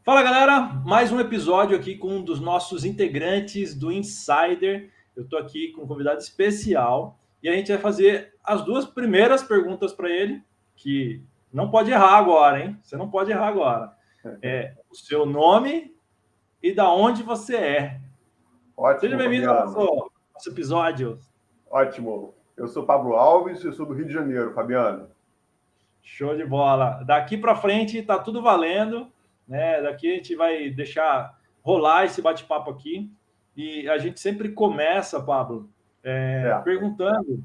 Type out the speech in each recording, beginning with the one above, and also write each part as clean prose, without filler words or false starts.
Fala galera, mais um episódio aqui com um dos nossos integrantes do Insider. Eu estou aqui com um convidado especial e a gente vai fazer as duas primeiras perguntas para ele, que não pode errar agora, hein? Você não pode errar agora. É o seu nome e da onde você é. Seja Ótimo, bem-vindo ao Fabiano. nosso episódio. Ótimo. Eu sou Pablo Alves, eu sou do Rio de Janeiro, Fabiano. Show de bola. Daqui para frente está tudo valendo, né? Daqui a gente vai deixar rolar esse bate-papo aqui. E a gente sempre começa, Pablo, Certo. perguntando.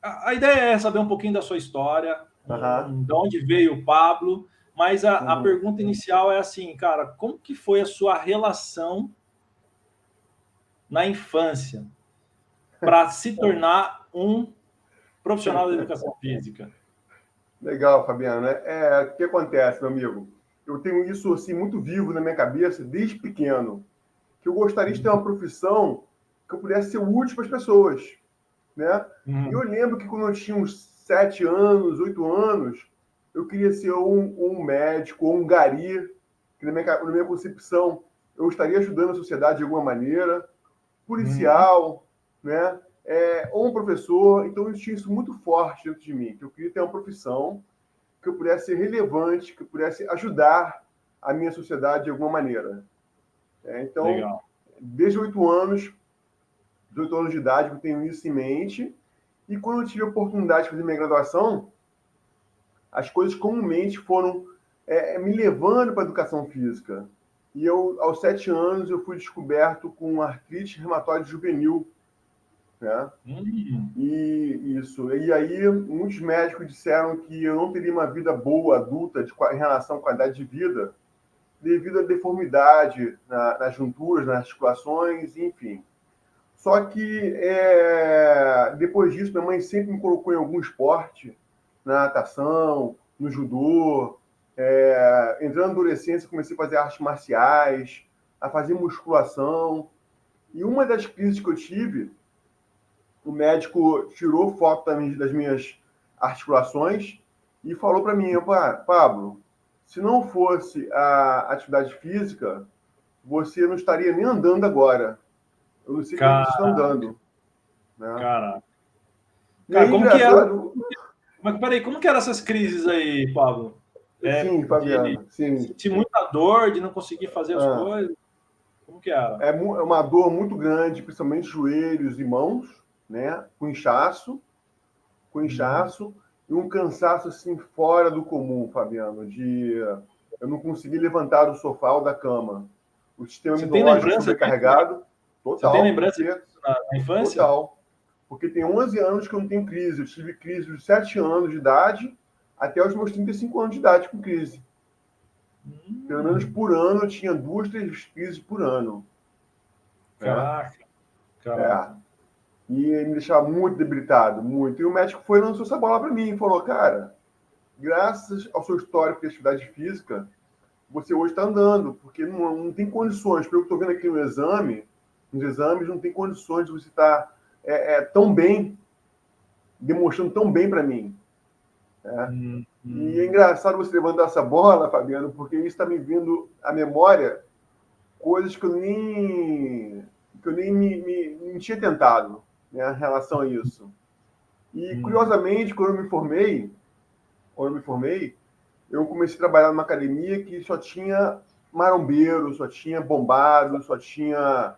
A ideia é saber um pouquinho da sua história, Aham. de onde veio o Pablo, mas a Uhum. pergunta inicial é assim, cara, como que foi a sua relação na infância para se tornar um profissional da educação física? Legal, Fabiano. O que acontece, meu amigo? Eu tenho isso assim muito vivo na minha cabeça desde pequeno, que eu gostaria de ter uma profissão que eu pudesse ser útil para as pessoas, né? E eu Uhum. lembro que quando eu tinha uns 7 anos, 8 anos, eu queria ser um médico ou um gari, que na minha concepção eu estaria ajudando a sociedade de alguma maneira, Uhum. policial, né? Ou um professor. Então eu tinha isso muito forte dentro de mim, que eu queria ter uma profissão que eu pudesse ser relevante, que eu pudesse ajudar a minha sociedade de alguma maneira. Então, Legal. desde 8 anos de idade, eu tenho isso em mente. E quando eu tive a oportunidade de fazer minha graduação, as coisas comumente foram me levando para a educação física. E eu, aos 7 anos, eu fui descoberto com artrite reumatoide juvenil, né? Hum. E isso. E aí, muitos médicos disseram que eu não teria uma vida boa, adulta, em relação à qualidade de vida, devido à deformidade nas junturas, nas articulações, enfim. Só que, depois disso, minha mãe sempre me colocou em algum esporte, na natação, no judô. Entrando na adolescência, comecei a fazer artes marciais, a fazer musculação. E uma das crises que eu tive, o médico tirou foto das minhas articulações e falou para mim: Pablo, se não fosse a atividade física, você não estaria nem andando agora. Eu não sei como é que você está Cara, andando, né? cara. E Cara, aí, como que era? engraçado, Mas peraí, como que eram essas crises aí, Pablo? sim, De Fabiano, sim. sentir muita dor, de não conseguir fazer as Ah, coisas? Como que era? é uma dor muito grande, principalmente joelhos e mãos, né? Com Uhum. inchaço e um cansaço assim fora do comum, Fabiano, de eu não conseguir levantar do sofá ou da cama. O sistema Você tem imunológico lembrança disso? sobrecargado, Você tem total, lembrança porque disso na infância? total, porque tem 11 anos que eu não tenho crise. Eu tive crise dos 7 anos de idade até os meus 35 anos de idade com crise. Pelo menos Hum, por ano eu tinha 2, 3 crises por ano, né? caraca, É. caraca. E me deixava muito debilitado, muito. E o médico foi e lançou essa bola para mim e falou: cara, graças ao seu histórico de atividade física, você hoje está andando, porque não tem condições, pelo que eu estou vendo aqui no exame, nos exames, não tem condições de você estar tão bem, demonstrando tão bem para mim. Né? E é Hum. engraçado você levantar essa bola, Fabiano, porque isso está me vindo à memória coisas que eu nem não tinha tentado, né, em relação a isso. E Hum. curiosamente, quando eu me formei, eu comecei a trabalhar numa academia que só tinha marombeiro, só tinha bombado, só tinha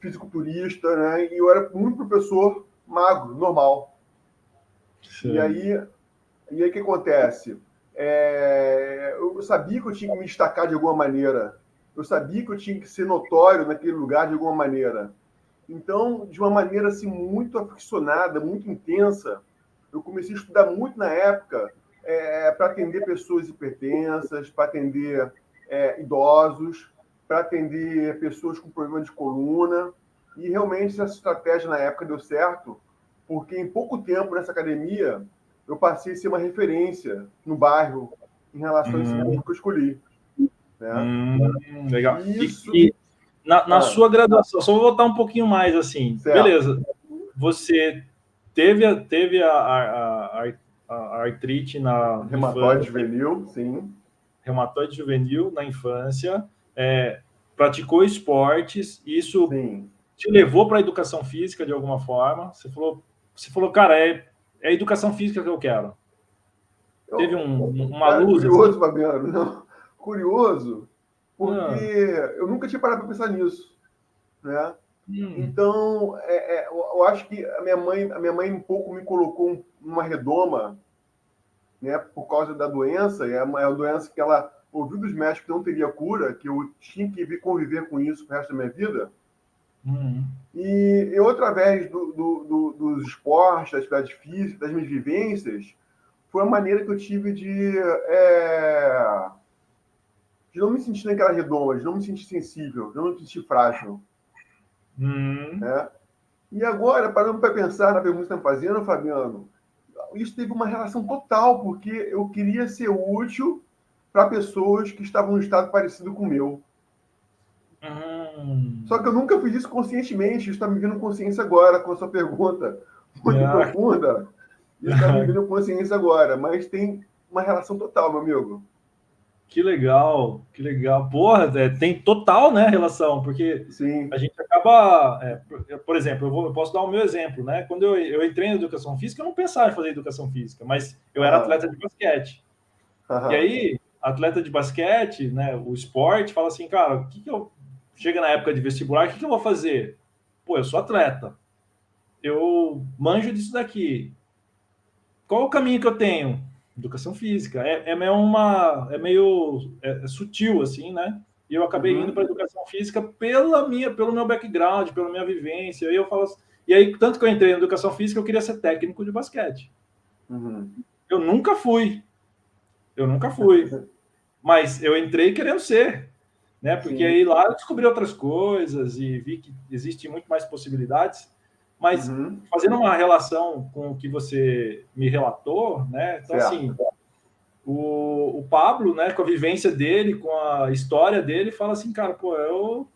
fisiculturista, né? E eu era muito professor magro, normal. E Sei. aí, o que acontece? Eu sabia que eu tinha que me destacar de alguma maneira. Eu sabia que eu tinha que ser notório naquele lugar de alguma maneira. Então, de uma maneira assim muito aficionada, muito intensa, eu comecei a estudar muito na época para atender pessoas hipertensas, para atender idosos, para atender pessoas com problema de coluna. E realmente essa estratégia na época deu certo, porque em pouco tempo nessa academia eu passei a ser uma referência no bairro em relação a esse Hum, corpo que eu escolhi, né? legal. E E, isso, e na ah, sua graduação, só vou voltar um pouquinho mais assim. certo, Beleza, você teve a artrite na reumatoide infância, juvenil, sim. reumatoide juvenil na infância, praticou esportes, isso Sim. te levou para a educação física de alguma forma. Você falou, cara, é a educação física que eu quero. Teve uma Cara, luz assim? curioso, Fabiano. Não, curioso, porque Ah, eu nunca tinha parado para pensar nisso, né? hum, Então, eu acho que a minha mãe um pouco me colocou numa redoma, né, por causa da doença, é uma doença que ela ouviu dos médicos que não teria cura, que eu tinha que conviver com isso pro resto da minha vida. hum, E eu, através dos esportes, da atividade física, das minhas vivências, foi a maneira que eu tive de não me sentir naquela redoma, de não me sentir sensível, de não me sentir frágil, hum. né? E agora, parando para pensar na pergunta que você está fazendo, Fabiano, isso teve uma relação total, porque eu queria ser útil para pessoas que estavam em um estado parecido com o meu. Só que eu nunca fiz isso conscientemente, isso está me vindo consciência agora, com a sua pergunta muito Ah, profunda. Isso está me vindo consciência agora, mas tem uma relação total, meu amigo. que legal, que legal. Porra, tem total, né, relação, porque Sim. a gente acaba, por exemplo, eu posso dar o meu exemplo, né? Quando eu entrei na educação física, eu não pensava em fazer educação física, mas eu era Aham. atleta de basquete. E Aham. aí, atleta de basquete, né, o esporte, fala assim, cara, o que que eu... Chega na época de vestibular, o que que eu vou fazer? Pô, eu sou atleta, eu manjo disso daqui. Qual o caminho que eu tenho? Educação física. É sutil, assim, né? E eu acabei indo Uhum. para educação física pelo meu background, pela minha vivência. E eu falo assim, e aí, tanto que eu entrei na educação física, eu queria ser técnico de basquete. Uhum. Eu nunca fui, eu nunca fui. Mas eu entrei querendo ser, né? Porque Sim. aí lá eu descobri outras coisas e vi que existem muito mais possibilidades. Mas Uhum. fazendo uma relação com o que você me relatou, né? Então, assim, Certo. o Pablo, né, com a vivência dele, com a história dele, fala assim, cara, pô, eu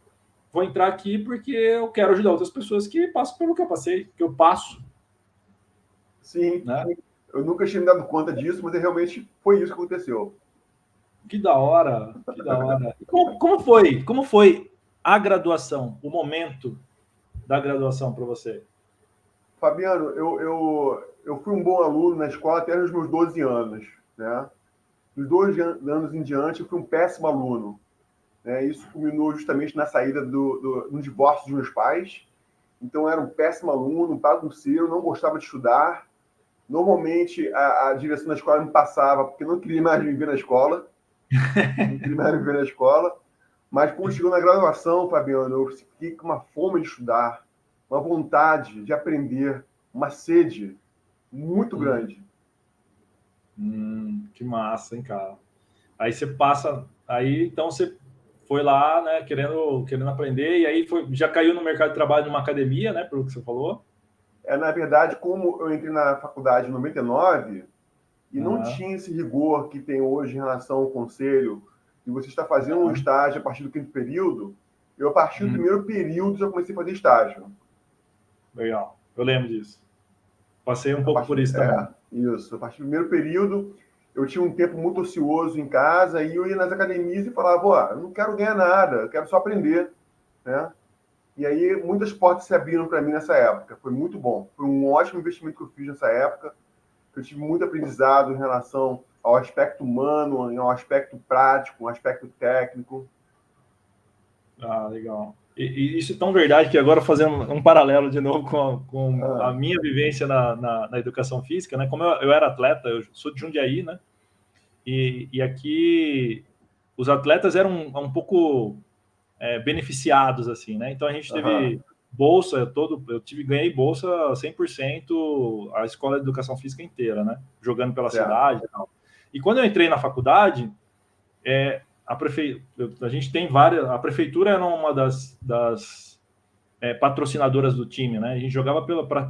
vou entrar aqui porque eu quero ajudar outras pessoas que passam pelo que eu passei, que eu passo, Sim. né? Eu nunca tinha me dado conta disso, mas realmente foi isso que aconteceu. Que da hora, que da hora. E como foi a graduação, o momento da graduação para você? Fabiano, eu fui um bom aluno na escola até os meus 12 anos, né? Dos 12 anos em diante, eu fui um péssimo aluno, né? Isso culminou justamente na saída no divórcio dos meus pais. Então, eu era um péssimo aluno, um bagunceiro, não gostava de estudar. Normalmente, a direção da escola me passava porque não queria mais me ver na escola, não queria mais me ver na escola. Mas quando chegou na graduação, Fabiano, eu fiquei com uma fome de estudar, uma vontade de aprender, uma sede muito Hum, grande. que massa, hein, cara? Aí você passa, aí então você foi lá, né, querendo aprender, e aí já caiu no mercado de trabalho numa academia, né, pelo que você falou. Na verdade, como eu entrei na faculdade em 99 e não Ah, tinha esse rigor que tem hoje em relação ao conselho, e você está fazendo um ah, estágio a partir do quinto período, eu, a partir do hum, primeiro período, já comecei a fazer estágio. legal, eu lembro disso. Passei um A pouco partir, por isso também. isso. A partir do primeiro período, eu tinha um tempo muito ocioso em casa e eu ia nas academias e falava, ó, eu não quero ganhar nada, eu quero só aprender, né? E aí muitas portas se abriram para mim nessa época. Foi muito bom. Foi um ótimo investimento que eu fiz nessa época. Eu tive muito aprendizado em relação ao aspecto humano, ao aspecto prático, ao aspecto técnico. Ah, legal. E isso é tão verdade que agora fazendo um paralelo de novo com a Ah, minha vivência na educação física, né? Como eu era atleta, eu sou de Jundiaí, né? E aqui os atletas eram um pouco beneficiados, assim, né? Então a gente aham, teve bolsa, ganhei bolsa 100% a escola de educação física inteira, né? Jogando pela certo. cidade e tal. E quando eu entrei na faculdade, a gente tem várias. A prefeitura era uma das patrocinadoras do time, né? A gente jogava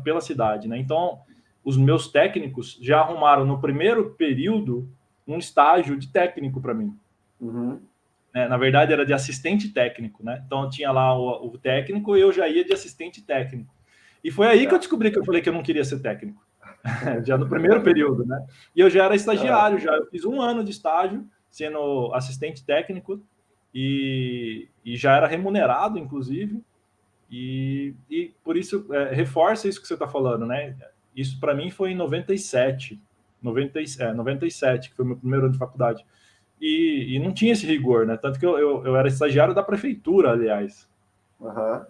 pela cidade, né? Então, os meus técnicos já arrumaram no primeiro período um estágio de técnico para mim. Uhum. Né? Na verdade, era de assistente técnico, né? Então, tinha lá o técnico e eu já ia de assistente técnico. E foi aí que eu Certo. descobri que eu falei que eu não queria ser técnico, já no primeiro período, né? E eu já era Ah, estagiário, já eu fiz um ano de estágio sendo assistente técnico e já era remunerado, inclusive, e por isso reforça isso que você está falando, né? Isso para mim foi em 97, 97, que foi o meu primeiro ano de faculdade. E não tinha esse rigor, né? Tanto que eu era estagiário da prefeitura, aliás. Aham,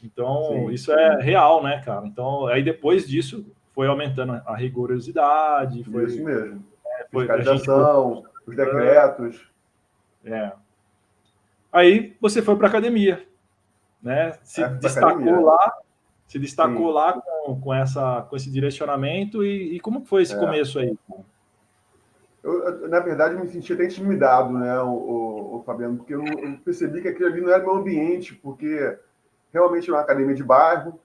Então, sim. isso é real, né, cara? Então, aí depois disso foi aumentando a rigorosidade, Isso mesmo. a gente colocou. Fiscalização, os decretos. É. Aí você foi para academia, né? Aí fui para academia. Se destacou Sim. lá com esse direcionamento e como foi esse É. começo aí? Na verdade, me senti até intimidado, né, o Fabiano, porque eu percebi que aquilo ali não era meu ambiente, porque realmente era uma academia de bairro,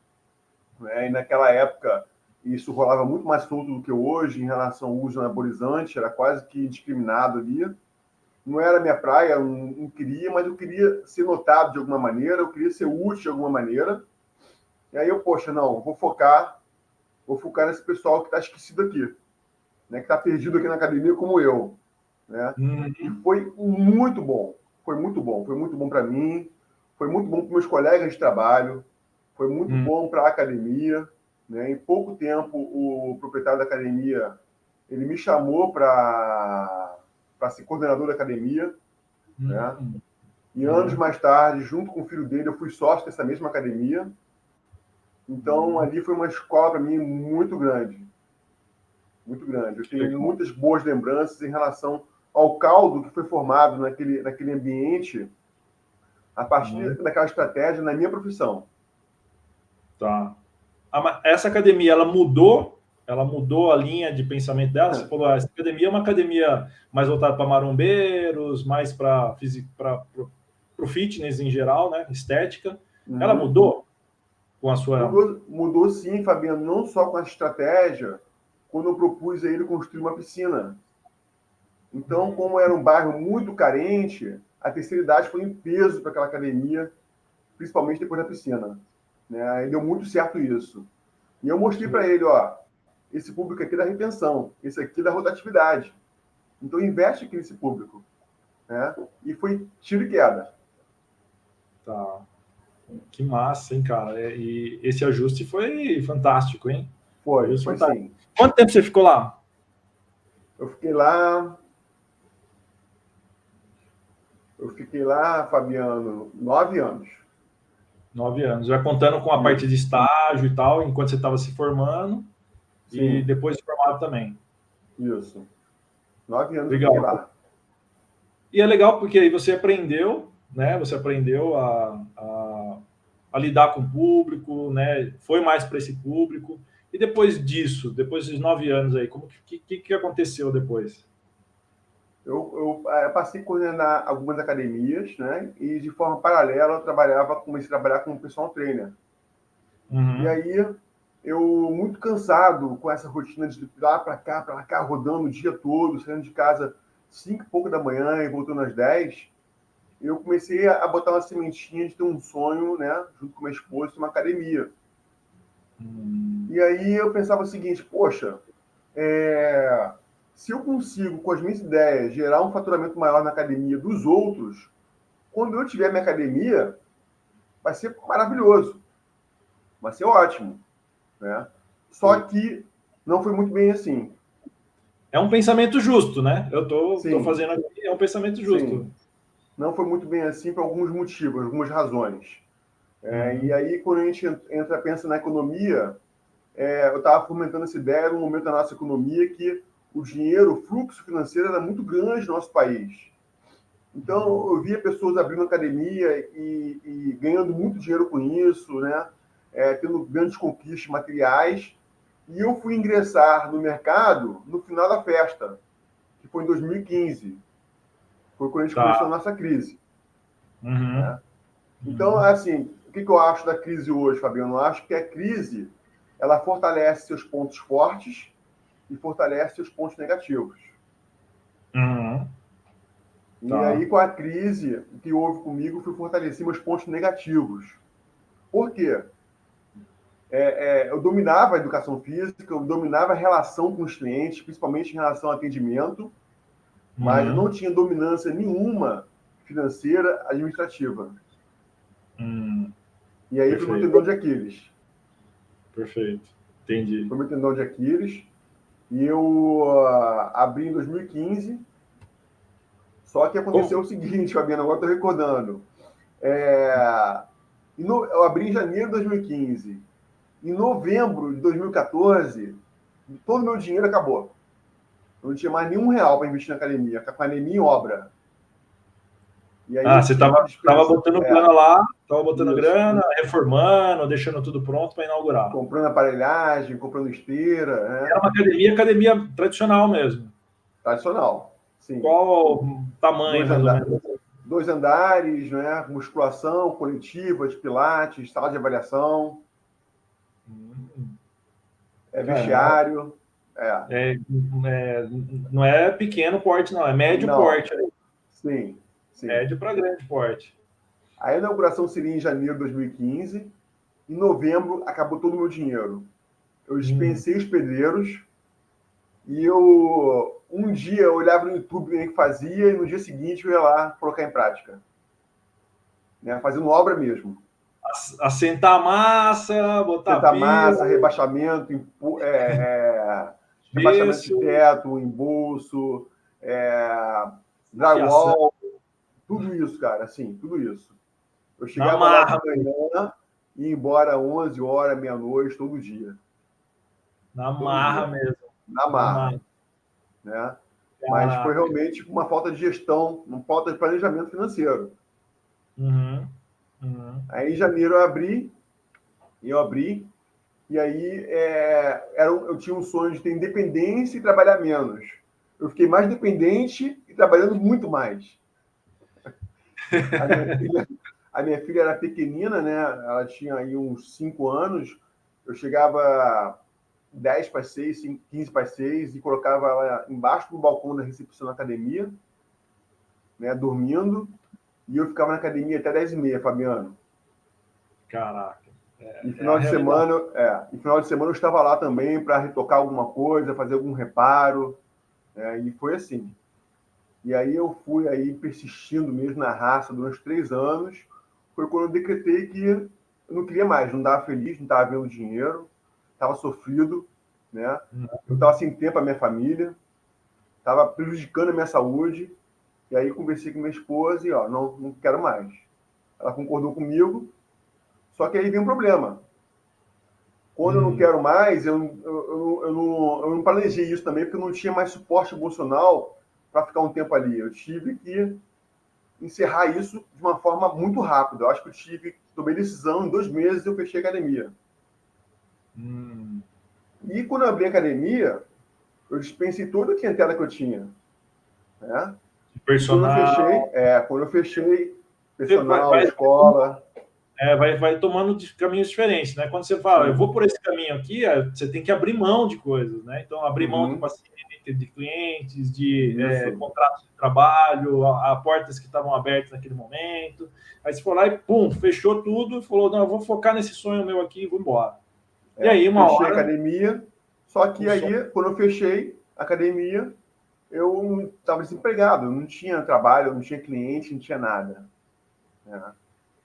né, e naquela época isso rolava muito mais solto do que hoje em relação ao uso anabolizante, era quase que indiscriminado ali. Não era minha praia, eu não queria, mas eu queria ser notado de alguma maneira, eu queria ser útil de alguma maneira. E aí eu, poxa, não, vou focar nesse pessoal que está esquecido aqui, né, que está perdido aqui na academia como eu, né? E Uhum. foi muito bom, foi muito bom para mim, foi muito bom para meus colegas de trabalho, foi muito Uhum. bom para a academia, né? Em pouco tempo o proprietário da academia ele me chamou para ser coordenador da academia, né? Uhum. E anos mais tarde, junto com o filho dele, eu fui sócio dessa mesma academia. Então Uhum. ali foi uma escola para mim muito grande, muito grande. Eu tenho Legal. muitas boas lembranças em relação ao caldo que foi formado naquele ambiente a partir Uhum. daquela estratégia na minha profissão. Tá. Essa academia, ela mudou a linha de pensamento dela. Você falou, essa academia é uma academia mais voltada para marombeiros, mais para o fitness em geral, né? Estética. Ela Uhum. mudou com a sua. Mudou sim, Fabiano, não só com a estratégia, quando eu propus a ele construir uma piscina. Então, como era um bairro muito carente, a terceira idade foi em peso para aquela academia, principalmente depois da piscina. Né? E deu muito certo isso. E eu mostrei para ele, ó, esse público aqui é da retenção, esse aqui é da rotatividade. Então, investe aqui nesse público. Né? E foi tiro e queda. Tá. Que massa, hein, cara? E esse ajuste foi fantástico, hein? Ajuste Foi fantástico. sim. Quanto tempo você ficou lá? Eu fiquei lá, Fabiano, 9 anos. 9 anos. Já contando com a parte de Isso. estágio e tal, enquanto você estava se formando, e Sim, depois de formado também. isso. 9 anos eu fiquei Legal. lá. E é legal porque aí você aprendeu, né? Você aprendeu a lidar com o público, né? Foi mais para esse público. E depois disso, depois desses 9 anos aí, como que aconteceu depois? Eu passei a coordenar algumas academias, né? E de forma paralela comecei a trabalhar como personal trainer. E Uhum. aí eu muito cansado com essa rotina de lá para cá, rodando o dia todo, saindo de casa 5 e pouco da manhã e voltando às 10, eu comecei a botar uma sementinha de ter um sonho, né? Junto com minha esposa, uma academia. E aí eu pensava o seguinte, poxa, se eu consigo, com as minhas ideias, gerar um faturamento maior na academia dos outros, quando eu tiver minha academia, vai ser maravilhoso, vai ser ótimo, né? Só que não foi muito bem assim. É um pensamento justo, né? Eu tô Sim, fazendo aqui, é um pensamento sim. justo. Não foi muito bem assim por alguns motivos, algumas razões. E Uhum. aí, quando a gente pensa na economia, eu estava fomentando essa ideia num momento da nossa economia que o dinheiro, o fluxo financeiro era muito grande no nosso país. Então, eu via pessoas abrindo academia e ganhando muito dinheiro com isso, né? Tendo grandes conquistas materiais. E eu fui ingressar no mercado no final da festa, que foi em 2015. Foi quando a gente começou a Tá. nossa crise. Uhum. Né? Então, Uhum. assim, o que eu acho da crise hoje, Fabiano? Eu acho que a crise ela fortalece seus pontos fortes e fortalece seus pontos negativos. Uhum. E Tá. aí, com a crise, o que houve comigo foi fortalecer meus pontos negativos. Por quê? Eu dominava a educação física, eu dominava a relação com os clientes, principalmente em relação ao atendimento, mas eu não tinha dominância nenhuma financeira, administrativa. E aí foi meu tendão de Aquiles. Perfeito, entendi. Foi meu tendão de Aquiles. E eu abri em 2015. Só que aconteceu o seguinte, Fabiano, agora estou recordando. Eu abri em janeiro de 2015. Em novembro de 2014, todo o meu dinheiro acabou. Eu não tinha mais nenhum real para investir na academia, com a academia em obra. E aí você estava botando grana lá, estava botando grana, reformando, deixando tudo pronto para inaugurar. Comprando aparelhagem, comprando esteira. Né? Era uma academia tradicional mesmo. Tradicional, sim. Qual o tamanho, mais ou menos? 2 andares, né? Musculação, coletivas, pilates, sala de avaliação. Vestiário. Não é pequeno porte, não. É médio porte. Sim. Médio para grande porte. A inauguração seria em janeiro de 2015. Em novembro, acabou todo o meu dinheiro. Eu dispensei os pedreiros e um dia eu olhava no YouTube o que fazia e no dia seguinte eu ia lá colocar em prática. Né? Fazendo obra mesmo. Assentar a massa, botar assentar massa, rebaixamento, rebaixamento de teto, embolso, drywall, tudo isso, cara, assim, tudo isso. Eu chegava lá de manhã e ia embora 11 horas, meia-noite, todo dia. Na marra mesmo. Na marra. Né? Mas foi realmente uma falta de gestão, uma falta de planejamento financeiro. Aí em janeiro eu abri, e aí eu tinha um sonho de ter independência e trabalhar menos. Eu fiquei mais dependente e trabalhando muito mais. A minha filha era pequenina, né? Ela tinha aí uns 5 anos. Eu chegava 10 para 6, 15 para 6 e colocava ela embaixo do balcão da recepção da academia, né, dormindo, e eu ficava na academia até 10h30, Fabiano. Caraca. E final de semana eu estava lá também para retocar alguma coisa, fazer algum reparo, né, e foi assim. E aí eu fui aí persistindo mesmo na raça durante 3 anos. Foi quando eu decretei que eu não queria mais, não estava feliz, não estava vendo dinheiro, estava sofrido, né? Eu estava sem tempo para minha família, estava prejudicando a minha saúde. E aí conversei com minha esposa e não quero mais. Ela concordou comigo, só que aí vem um problema. Quando eu não quero mais, eu não planejei isso também, porque eu não tinha mais suporte emocional para ficar um tempo ali. Eu tive que encerrar isso de uma forma muito rápida. Eu acho que tomei decisão, em 2 meses eu fechei a academia. E quando eu abri a academia, eu dispensei toda a clientela que eu tinha. Né? Personal. Quando eu fechei, personal, escola. Vai tomando caminhos diferentes, né? Quando você fala, eu vou por esse caminho aqui, você tem que abrir mão de coisas, né? Então, abrir mão de paciente, de clientes, de contratos de trabalho, a portas que estavam abertas naquele momento. Aí você foi lá e, pum, fechou tudo e falou, não, eu vou focar nesse sonho meu aqui e vou embora. E aí, fechei a academia, só que aí, quando eu fechei a academia, eu estava desempregado, eu não tinha trabalho, eu não tinha cliente, não tinha nada. Né?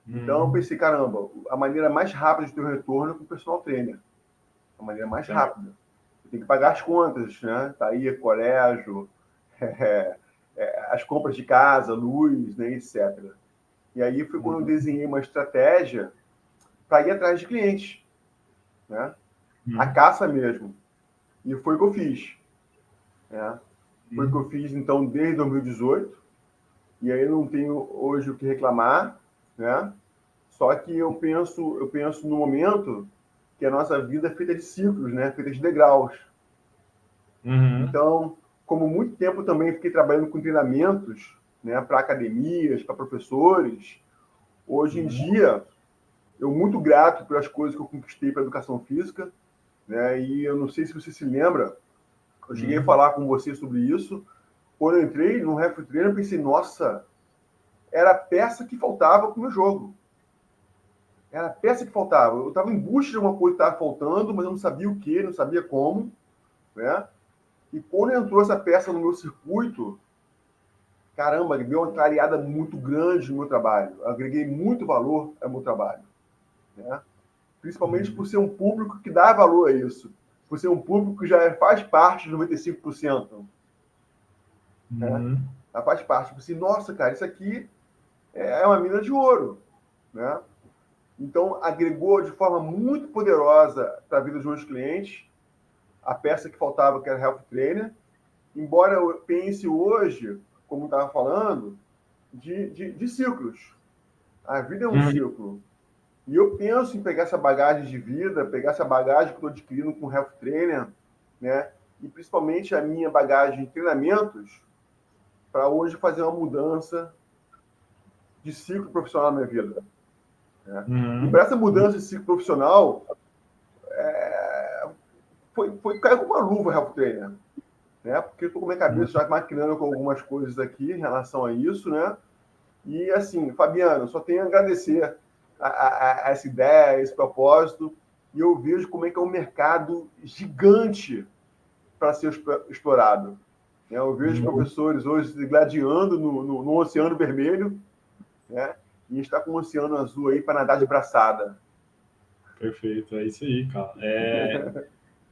Então eu pensei, caramba, a maneira mais rápida de ter um retorno é com o personal trainer. A maneira mais rápida. Eu tenho que pagar as contas, né? Tá aí, colégio, as compras de casa, luz, né, etc. E aí foi quando eu desenhei uma estratégia para ir atrás de clientes. Né? A caça mesmo. E foi o que eu fiz. Né? Foi o que eu fiz, então, desde 2018. E aí eu não tenho hoje o que reclamar, né? Só que eu penso no momento que a nossa vida é feita de ciclos, né? Feita de degraus. Então, como muito tempo também fiquei trabalhando com treinamentos, né, para academias, para professores, hoje em dia, eu muito grato pelas coisas que eu conquistei para a educação física, né? E eu não sei se você se lembra, eu cheguei a falar com você sobre isso. Quando eu entrei no Refre Trainer, eu pensei, nossa, era a peça que faltava para o meu jogo. Era a peça que faltava. Eu estava em busca de uma coisa que estava faltando, mas eu não sabia o que, não sabia como. Né? E quando entrou essa peça no meu circuito, caramba, deu uma clareada muito grande no meu trabalho. Eu agreguei muito valor ao meu trabalho, né? Principalmente por ser um público que dá valor a isso, por ser um público que já faz parte dos 95%, né? Já faz parte. Tipo assim, nossa, cara, isso aqui é uma mina de ouro, né? Então, agregou de forma muito poderosa para a vida dos meus clientes a peça que faltava, que era Health Trainer. Embora eu pense hoje, como estava falando, de ciclos. A vida é um ciclo. E eu penso em pegar essa bagagem de vida, pegar essa bagagem que estou adquirindo com o Health Trainer, né? E principalmente a minha bagagem de treinamentos, para hoje fazer uma mudança de ciclo profissional na minha vida. Né? E para essa mudança de ciclo profissional, caiu com uma luva Health Trainer. Né? Porque eu estou com a minha cabeça já maquinando com algumas coisas aqui em relação a isso, né? E assim, Fabiano, só tenho a agradecer a essa ideia, a esse propósito, e eu vejo como é que é um mercado gigante para ser explorado. Eu vejo professores hoje se gladiando no Oceano Vermelho, né? E a gente está com o Oceano Azul aí para nadar de braçada. Perfeito, é isso aí, cara.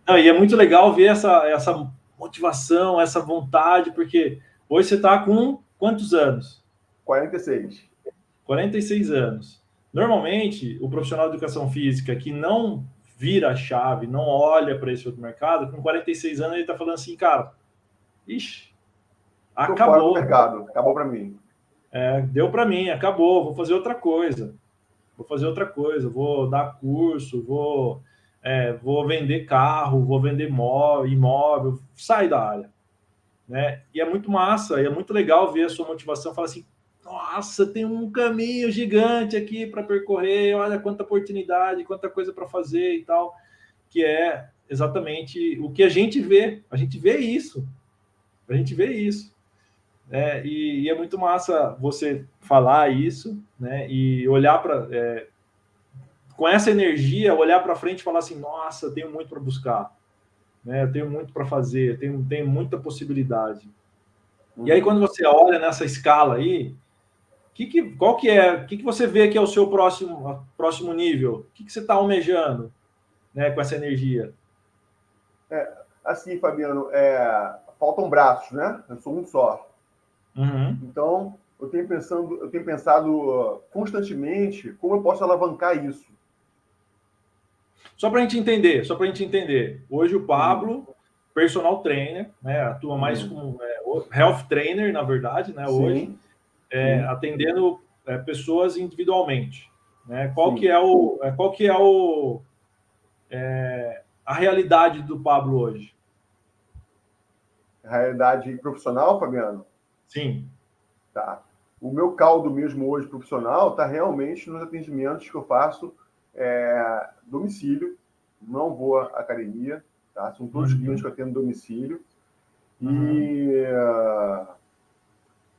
Não, e é muito legal ver essa motivação, essa vontade, porque hoje você está com quantos anos? 46. 46 anos. Normalmente, o profissional de educação física que não vira a chave, não olha para esse outro mercado, com 46 anos ele está falando assim, cara, ixi, Estou fora do acabou. mercado, acabou para mim. Deu para mim, acabou, vou fazer outra coisa. Vou dar curso, vou vender carro, vou vender imóvel, sai da área. Né? E é muito massa, e é muito legal ver a sua motivação, falar assim, nossa, tem um caminho gigante aqui para percorrer, olha quanta oportunidade, quanta coisa para fazer e tal, que é exatamente o que a gente vê isso, a gente vê isso. E é muito massa você falar isso, né? E olhar para com essa energia, olhar para frente e falar assim, nossa, eu tenho muito para buscar, né? Eu tenho muito para fazer, tenho muita possibilidade. E aí, quando você olha nessa escala aí, qual que é? O que você vê que é o seu próximo nível? O que você está almejando, né, com essa energia? Assim, Fabiano, faltam braços, né? Eu sou um só. Então, eu tenho pensado constantemente como eu posso alavancar isso. Só para a gente entender. Hoje o Pablo, personal trainer, né, atua mais como health trainer, na verdade, né, hoje, atendendo pessoas individualmente. Né? Qual que é a realidade do Pablo hoje? Realidade profissional, Fabiano? Sim. Tá. O meu caldo mesmo hoje profissional está realmente nos atendimentos que eu faço domicílio, não vou à academia, tá? São todos os clientes que eu atendo domicílio. E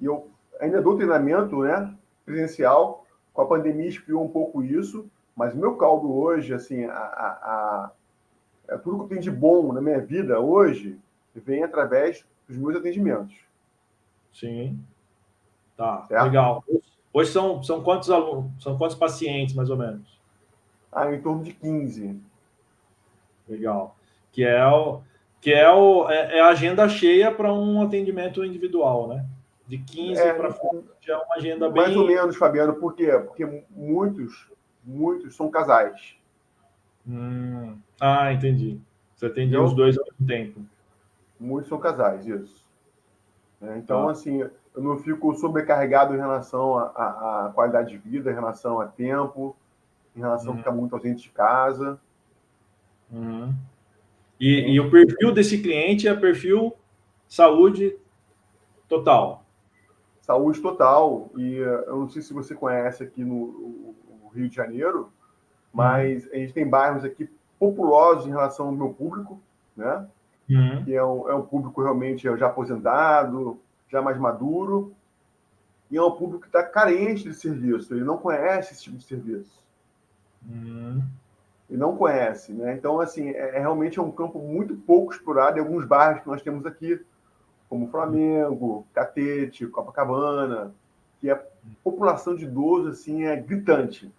eu ainda dou treinamento, né, presencial. Com a pandemia esfriou um pouco isso, mas o meu caldo hoje, assim, tudo que eu tenho de bom na minha vida hoje vem através dos meus atendimentos. Sim. Tá, certo? legal. Hoje são quantos alunos, são quantos pacientes, mais ou menos? Em torno de 15. Legal. Que é a agenda cheia para um atendimento individual, né? De 15 para frente já é uma agenda bem... Mais ou menos, Fabiano. Por quê? Porque muitos são casais. Entendi. Você atende Entendeu? os dois ao mesmo tempo. Muitos são casais, isso. Então, assim, eu não fico sobrecarregado em relação à qualidade de vida, em relação a tempo, em relação a ficar muito ausente de casa. E o perfil desse cliente é perfil saúde total. Saúde total. E eu não sei se você conhece aqui no Rio de Janeiro, mas a gente tem bairros aqui populosos em relação ao meu público, né? Que é um público realmente já aposentado, já mais maduro, e é um público que está carente de serviço, ele não conhece esse tipo de serviço. Ele não conhece, né? Então, assim, realmente um campo muito pouco explorado em alguns bairros que nós temos aqui, como Flamengo, Catete, Copacabana, que a população de idoso assim, é gritante.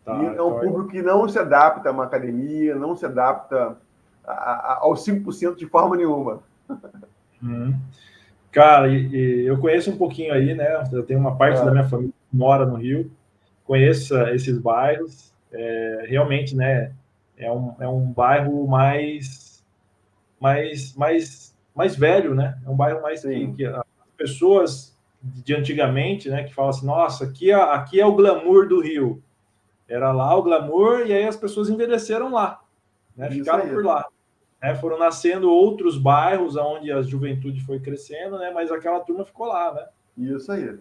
Tá, E é um então, público que não se adapta a uma academia, não se adapta aos 5% de forma nenhuma. uhum. Cara, e eu conheço um pouquinho aí, né? Eu tenho uma parte da minha família que mora no Rio, conheço esses bairros, realmente, né? É um bairro mais velho, né? É um bairro mais Sim, que as pessoas de antigamente, né? Que falam assim, nossa, aqui é o glamour do Rio. Era lá o glamour e aí as pessoas envelheceram lá, né? isso Ficaram aí. por lá. Né? Foram nascendo outros bairros onde a juventude foi crescendo, né? Mas aquela turma ficou lá, né? Isso aí.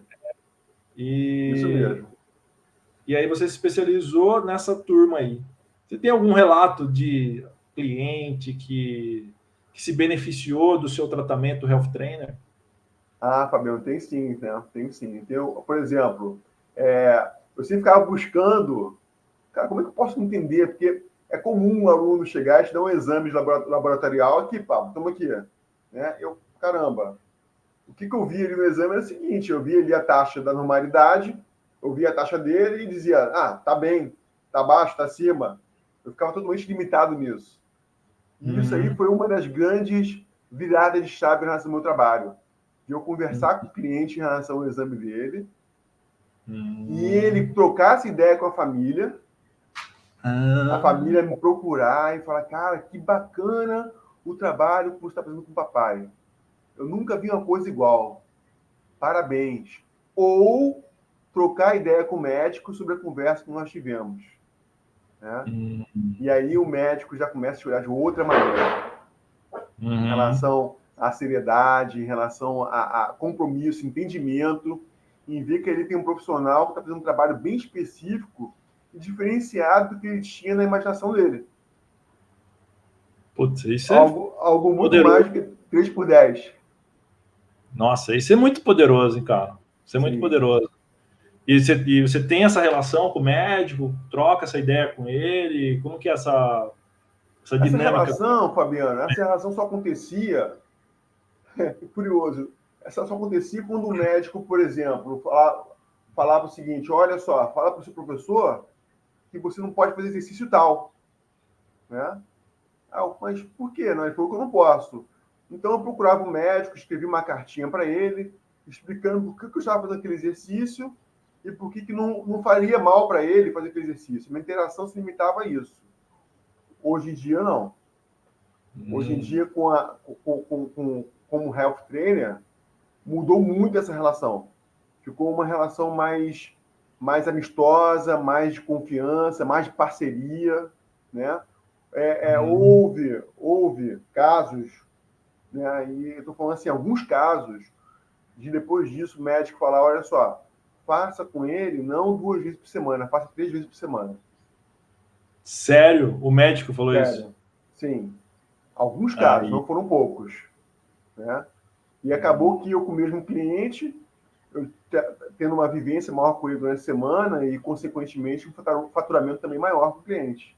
Isso E, mesmo. e aí você se especializou nessa turma aí. Você tem algum relato de cliente que se beneficiou do seu tratamento Health Trainer? Ah, Fabiano, tem sim, né? Tem sim. Tem, por exemplo, eu sempre ficava buscando, cara, como é que eu posso entender? Porque é comum um aluno chegar e te dar um exame laboratorial aqui, pá, estamos aqui. Né? Caramba, o que eu vi ali no exame era o seguinte, eu vi ali a taxa da normalidade, eu vi a taxa dele e dizia, tá bem, tá baixo, tá acima. Eu ficava totalmente limitado nisso. E isso aí foi uma das grandes viradas de chave em relação ao meu trabalho. De eu conversar com o cliente em relação ao exame dele e ele trocar essa ideia com a família me procurar e falar, cara, que bacana o trabalho que você está fazendo com o papai. Eu nunca vi uma coisa igual. Parabéns. Ou trocar ideia com o médico sobre a conversa que nós tivemos. Né? E aí o médico já começa a olhar de outra maneira. Em relação à seriedade, em relação a compromisso, entendimento, em ver que ele tem um profissional que está fazendo um trabalho bem específico e diferenciado do que ele tinha na imaginação dele. Putz, isso é Algo muito mais poderoso. do que 3 por 10. Nossa, isso é muito poderoso, hein, cara? Isso é muito Sim. poderoso. E você tem essa relação com o médico, troca essa ideia com ele? Como que é essa Essa dinâmica? relação, Fabiano, essa relação só acontecia, curioso, essa só acontecia quando o médico, por exemplo, falava o seguinte, olha só, fala para o seu professor que você não pode fazer exercício tal. Né? Mas por quê? Não, ele falou que eu não posso. Então eu procurava um médico, escrevi uma cartinha para ele, explicando por que eu estava fazendo aquele exercício e por que não faria mal para ele fazer aquele exercício. Minha interação se limitava a isso. Hoje em dia, não. Hoje em dia, como health trainer, mudou muito essa relação. Ficou uma relação mais amistosa, mais de confiança, mais de parceria, né? Houve casos, né? E eu estou falando assim, alguns casos de depois disso o médico falar, olha só, faça com ele não 2 vezes por semana, faça 3 vezes por semana. Sério? O médico falou isso? Sério. Sim. Alguns casos, Aí. não foram poucos, né? E acabou que eu com o mesmo cliente, eu tendo uma vivência maior com ele durante a semana e, consequentemente, um faturamento também maior com o cliente.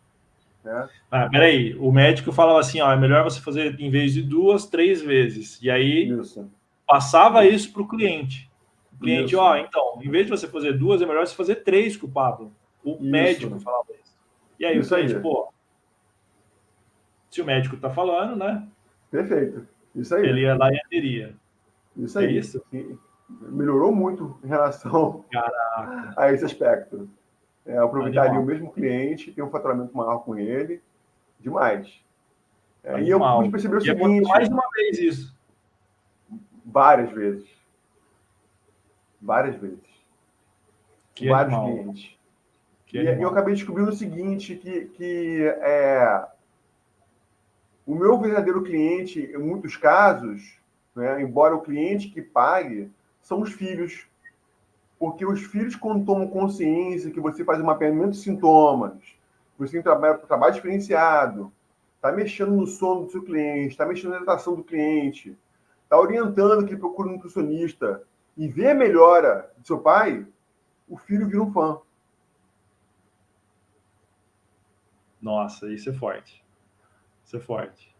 Né? Peraí, o médico falava assim, ó, é melhor você fazer em vez de 2, 3 vezes. E aí Isso, passava isso, isso para o cliente. O cliente, isso, ó, então, em vez de você fazer 2, é melhor você fazer 3 com o Pablo. O médico isso, falava isso. E aí o isso cliente, aí. pô, se o médico tá falando, né? Perfeito. Isso aí. Ele ia lá e aderia. Isso É aí. isso? E melhorou muito em relação Caraca, a esse aspecto. Eu aproveitaria o animal. mesmo cliente, ter um faturamento maior com ele, demais. E eu pude Animal. perceber o E aconteceu mais seguinte, de uma vez isso. várias vezes, várias vezes, com Que vários animal. clientes. Que E eu animal. acabei descobrindo o seguinte, que o meu verdadeiro cliente, em muitos casos, né, embora o cliente que pague, são os filhos. Porque os filhos, quando tomam consciência que você faz um mapeamento de sintomas, você tem trabalho diferenciado, está mexendo no sono do seu cliente, está mexendo na hidratação do cliente, está orientando que ele procure um nutricionista e vê a melhora do seu pai, o filho vira um fã. Nossa, isso é forte. Isso é forte.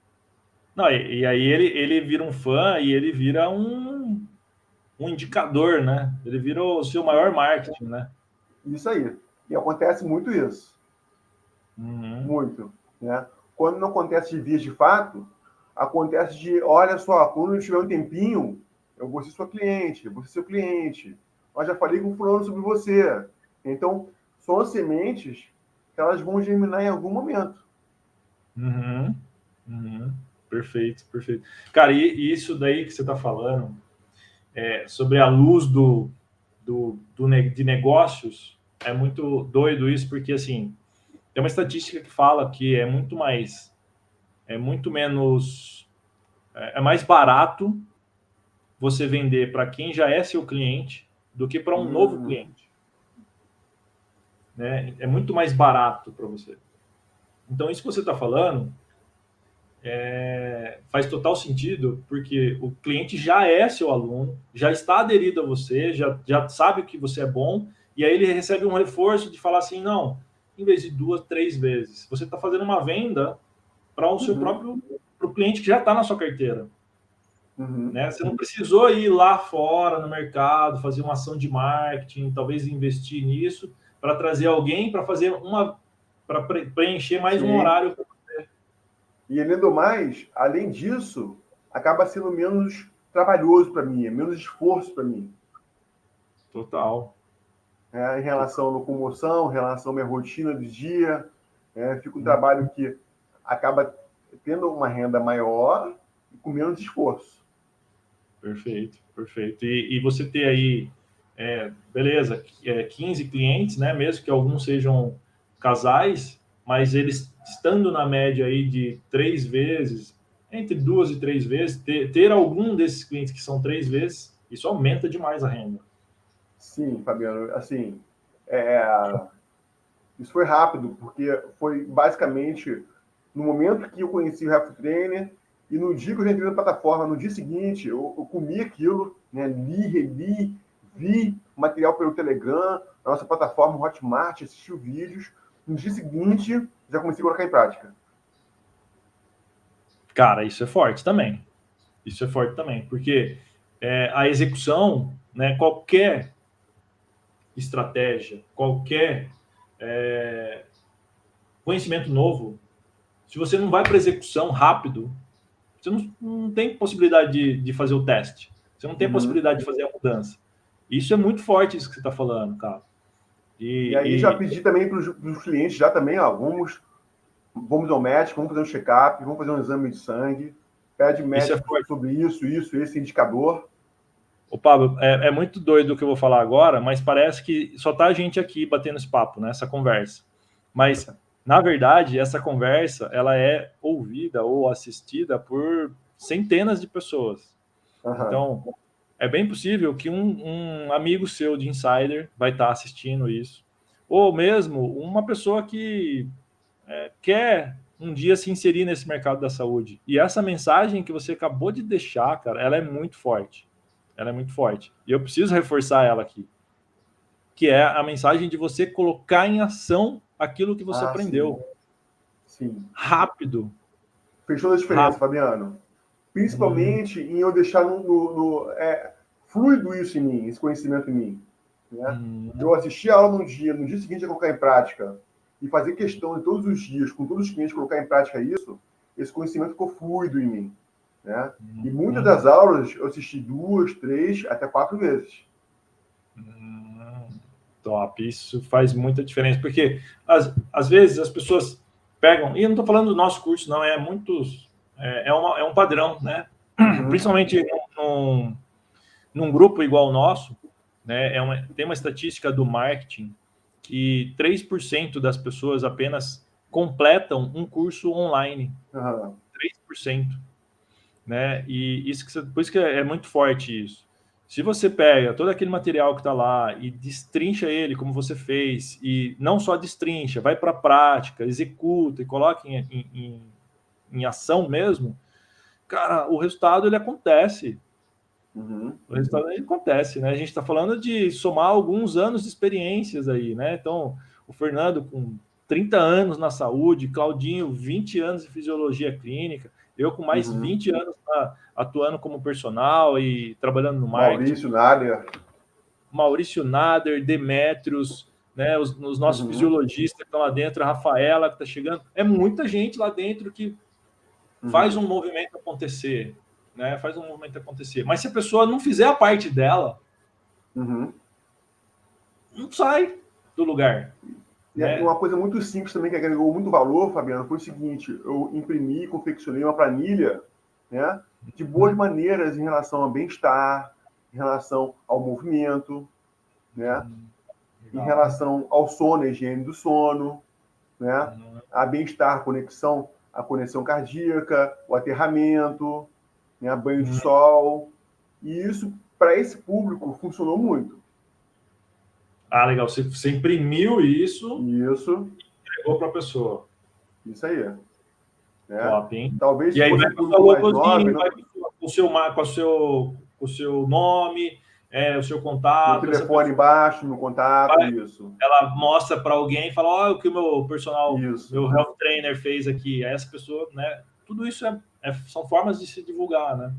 Não, e aí ele vira um fã e ele vira um indicador, né? Ele vira o seu maior marketing, né? Isso aí. E acontece muito isso. Uhum. Muito. Né? Quando não acontece de vias de fato, acontece de, olha só, quando eu tiver um tempinho, eu vou ser sua cliente, eu vou ser seu cliente. Eu já falei com o fulano sobre você. Então, são as sementes que elas vão germinar em algum momento. Uhum. Uhum. Perfeito, perfeito. Cara, e isso daí que você está falando, sobre a luz de negócios, é muito doido isso, porque assim, tem uma estatística que fala que é muito menos, é mais barato você vender para quem já é seu cliente do que para um novo Hum, cliente, né? É muito mais barato para você. Então, isso que você está falando faz total sentido, porque o cliente já é seu aluno, já está aderido a você, já sabe que você é bom, e aí ele recebe um reforço de falar assim, não, em vez de 2, 3 vezes, você está fazendo uma venda para o seu uhum, próprio pro cliente que já está na sua carteira. uhum. Né? Você não precisou ir lá fora no mercado, fazer uma ação de marketing, talvez investir nisso, para trazer alguém para fazer para preencher mais um Sim. horário. E além disso, acaba sendo menos trabalhoso para mim, é menos esforço para mim. Total. Em relação à locomoção, em relação à minha rotina do dia. Fica um Hum, trabalho que acaba tendo uma renda maior e com menos esforço. Perfeito, perfeito. E você ter aí, beleza, 15 clientes, né? Mesmo que alguns sejam casais, mas eles estando na média aí de 3 vezes, entre 2 e 3 vezes, ter algum desses clientes que são 3 vezes, isso aumenta demais a renda. Sim, Fabiano, assim, é, isso foi rápido, porque foi basicamente no momento que eu conheci o Health Trainer e no dia que eu entrei na plataforma, no dia seguinte, eu comi aquilo, né, li, reli, vi material pelo Telegram, na nossa plataforma Hotmart, assisti vídeos. No dia seguinte, já comecei a colocar em prática. Cara, isso é forte também. Isso é forte também, porque a execução, né, qualquer estratégia, qualquer é, conhecimento novo, se você não vai para execução rápido, você não tem possibilidade de fazer o teste. Você não tem Uhum. possibilidade de fazer a mudança. Isso é muito forte, isso que você está falando, cara. E aí já E pedi também para os clientes, já também, ó, vamos ao médico, vamos fazer um check-up, vamos fazer um exame de sangue, pede isso é médico forte. sobre isso, esse indicador. Ô, Pablo, é muito doido o que eu vou falar agora, mas parece que só tá a gente aqui batendo esse papo, né? Essa conversa. Mas, na verdade, essa conversa, ela é ouvida ou assistida por centenas de pessoas. Uhum. Então, é bem possível que um amigo seu de insider vai estar assistindo isso. Ou mesmo uma pessoa que quer um dia se inserir nesse mercado da saúde. E essa mensagem que você acabou de deixar, cara, ela é muito forte. Ela é muito forte. E eu preciso reforçar ela aqui, que é a mensagem de você colocar em ação aquilo que você Ah, sim, aprendeu. sim. Rápido. Fez toda a diferença, Rápido. Fabiano. Hum, Principalmente em eu deixar fluido isso em mim, esse conhecimento em mim. Né? hum, Eu assistir a aula no dia seguinte a colocar em prática e fazer questão de todos os dias, com todos os clientes, colocar em prática isso, esse conhecimento ficou fluido em mim. Né? E muitas hum, das aulas eu assisti 2, 3, até 4 vezes. top. Isso faz muita diferença, porque às vezes as pessoas pegam, e eu não estou falando do nosso curso, não, é muitos, é um padrão, né? Uhum. Principalmente num grupo igual o nosso, né? Tem uma estatística do marketing que 3% das pessoas apenas completam um curso online. Uhum. 3%, né? E por isso que é muito forte isso. Se você pega todo aquele material que está lá e destrincha ele como você fez, e não só destrincha, vai para a prática, executa e coloca em ação mesmo, cara, o resultado ele acontece. Uhum. O resultado ele acontece, né? A gente está falando de somar alguns anos de experiências aí, né? Então, o Fernando com 30 anos na saúde, Claudinho, 20 anos de fisiologia clínica. Eu com mais 20 anos atuando como personal e trabalhando no marketing. Maurício Nader, Demetrios, né, os nossos fisiologistas que estão lá dentro, a Rafaela que está chegando. É muita gente lá dentro que faz um movimento acontecer, né? Faz um movimento acontecer. Mas se a pessoa não fizer a parte dela, não sai do lugar. E uma coisa muito simples também que agregou muito valor, Fabiano, foi o seguinte: eu imprimi e confeccionei uma planilha, né, de boas maneiras em relação ao bem-estar, em relação ao movimento, né, em relação ao sono, a higiene do sono, né, a bem-estar, a conexão cardíaca, o aterramento, né, banho de sol. E isso, para esse público, funcionou muito. Ah, legal. Você imprimiu isso e entregou para a pessoa. Isso aí. Né? Top, hein? Talvez e aí vai para o logozinho, vai com o seu nome, o seu contato. No telefone embaixo, no contato, isso. Ela mostra para alguém e fala, olha o que o meu personal, meu health trainer fez aqui. Aí essa pessoa, né? Tudo isso são formas de se divulgar, né?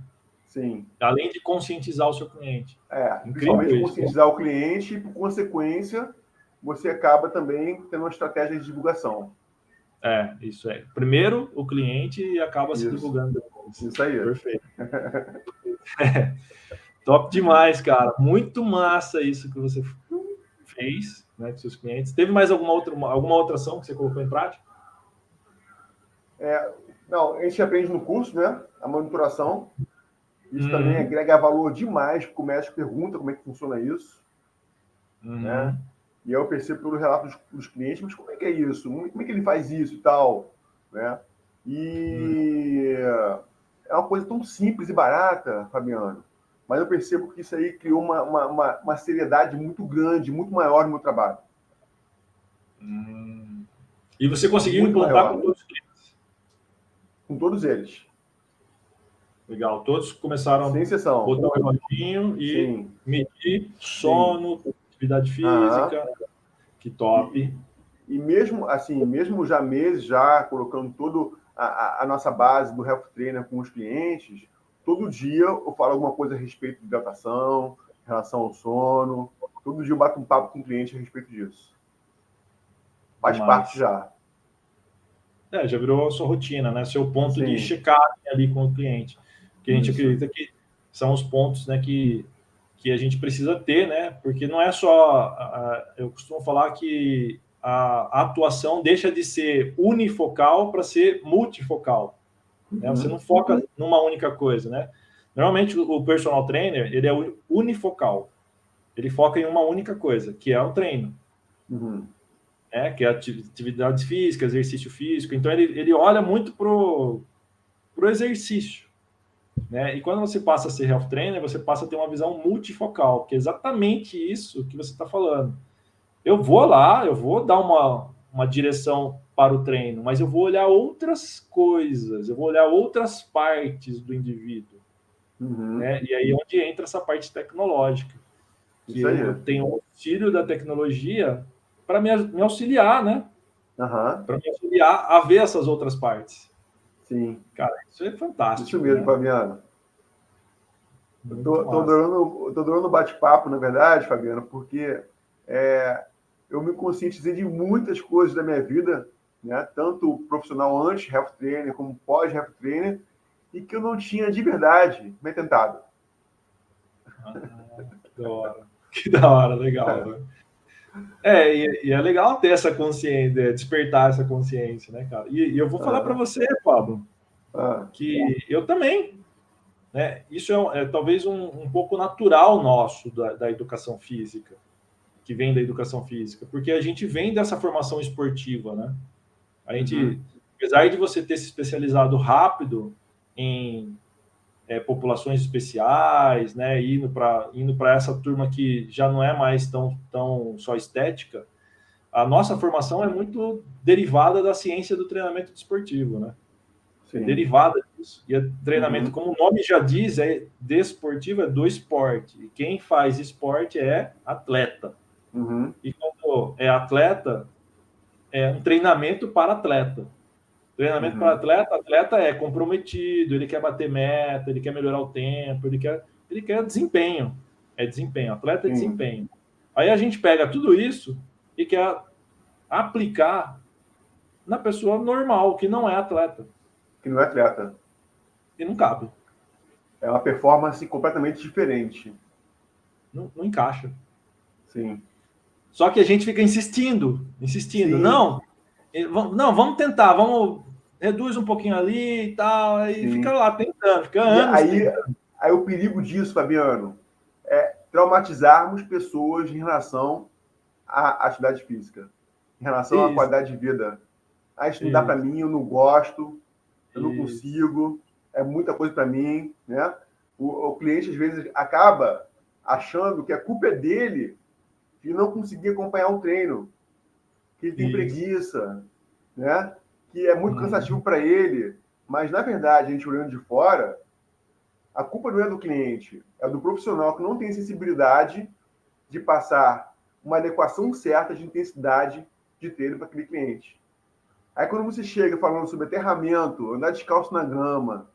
Sim. Além de conscientizar o seu cliente. Principalmente conscientizar o cliente e, por consequência, você acaba também tendo uma estratégia de divulgação. Isso é. Primeiro o cliente e acaba se divulgando depois. Isso aí. Perfeito. Top demais, cara. Muito massa isso que você fez, né, com seus clientes. Teve mais alguma outra ação que você colocou em prática? Não, a gente aprende no curso, né? A monitoração. Isso também agrega valor demais, porque o médico pergunta como é que funciona isso. Né? E aí eu percebo pelo relato dos clientes, mas como é que é isso? Como é que ele faz isso e tal? Né? E é uma coisa tão simples e barata, Fabiano, mas eu percebo que isso aí criou uma seriedade muito grande, muito maior no meu trabalho. E você conseguiu implantar com todos os clientes? Com todos eles. Legal. Todos começaram sem exceção, a botar o reloginho e medir sono, atividade física. Que top. E mesmo assim, mesmo já meses, já colocando toda a nossa base do Health Trainer com os clientes, todo dia eu falo alguma coisa a respeito de hidratação, em relação ao sono. Todo dia eu bato um papo com o cliente a respeito disso. Faz parte já. Já virou a sua rotina, né? Seu ponto de checar ali com o cliente. Que a gente acredita que são os pontos, né, que a gente precisa ter, né? Porque não é só... eu costumo falar que a atuação deixa de ser unifocal para ser multifocal. Né? Você não foca numa única coisa, né? Normalmente o personal trainer, ele é unifocal. Ele foca em uma única coisa, que é o treino. Que é atividade física, exercício físico. Então, ele olha muito pro exercício. Né? E quando você passa a ser health trainer, você passa a ter uma visão multifocal, que é exatamente isso que você está falando. Eu vou lá, eu vou dar uma direção para o treino, mas eu vou olhar outras coisas, eu vou olhar outras partes do indivíduo. Né? E aí é onde entra essa parte tecnológica. Que eu tenho o auxílio da tecnologia para me auxiliar, né? Para me auxiliar a ver essas outras partes. Sim. Cara, isso é fantástico. Isso mesmo, né? Fabiano. Tô adorando o bate-papo, na verdade, Fabiano, porque eu me conscientizei de muitas coisas da minha vida, né? Tanto profissional antes health trainer, como pós health trainer, e que eu não tinha de verdade me tentado. Que da hora. Que da hora, legal. Né? E é legal ter essa consciência, despertar essa consciência, né, cara? E eu vou falar para você, Pablo, que eu também, né? Isso é talvez um pouco natural nosso da educação física, que vem da educação física, porque a gente vem dessa formação esportiva, né? A gente, apesar de você ter se especializado rápido em populações especiais, né, indo para essa turma que já não é mais tão só estética, a nossa formação é muito derivada da ciência do treinamento desportivo, né? É derivada disso. E treinamento, como o nome já diz, é desportivo, é do esporte. E quem faz esporte é atleta. E quando é atleta, é um treinamento para atleta. Treinamento para atleta, atleta é comprometido, ele quer bater meta, ele quer melhorar o tempo, ele quer desempenho. É desempenho, atleta é Sim. desempenho. Aí a gente pega tudo isso e quer aplicar na pessoa normal, que não é atleta. Que não é atleta. E não cabe. É uma performance completamente diferente. Não encaixa. Sim. Só que a gente fica insistindo. Sim. Não, vamos tentar, vamos reduz um pouquinho ali e tal, aí Sim. fica lá tentando, fica E anos tentando. aí o perigo disso, Fabiano, é traumatizarmos pessoas em relação à atividade física, em relação à Isso, qualidade de vida. Ah, isso não dá para isso, mim, eu não gosto, eu não isso. consigo, é muita coisa para mim, né? O cliente às vezes acaba achando que a culpa é dele de não conseguir acompanhar o treino, que ele tem Isso. preguiça, né? Que é muito cansativo Uhum. para ele, mas na verdade, a gente olhando de fora, a culpa não é do cliente, é do profissional que não tem sensibilidade de passar uma adequação certa de intensidade de treino para aquele cliente. Aí quando você chega falando sobre aterramento, andar descalço na grama,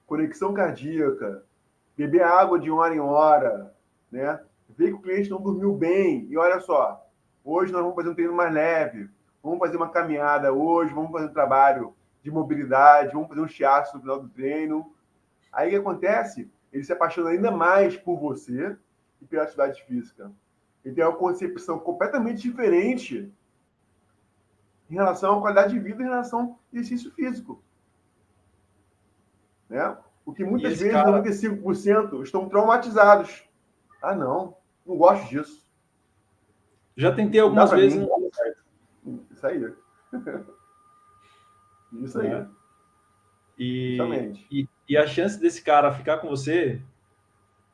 conexão cardíaca, beber água de hora em hora, né? Ver que o cliente não dormiu bem, e olha só, hoje nós vamos fazer um treino mais leve, vamos fazer uma caminhada hoje, vamos fazer um trabalho de mobilidade, vamos fazer um shiatsu no final do treino. Aí o que acontece? Ele se apaixona ainda mais por você e pela atividade física. Ele tem uma concepção completamente diferente em relação à qualidade de vida, em relação ao exercício físico. Né? O que E muitas esse vezes cara 95% estão traumatizados. Ah, não gosto disso. já tentei Não dá algumas para vezes, mim. não deu certo, Isso aí. Isso aí. né? E, Justamente. e a chance desse cara ficar com você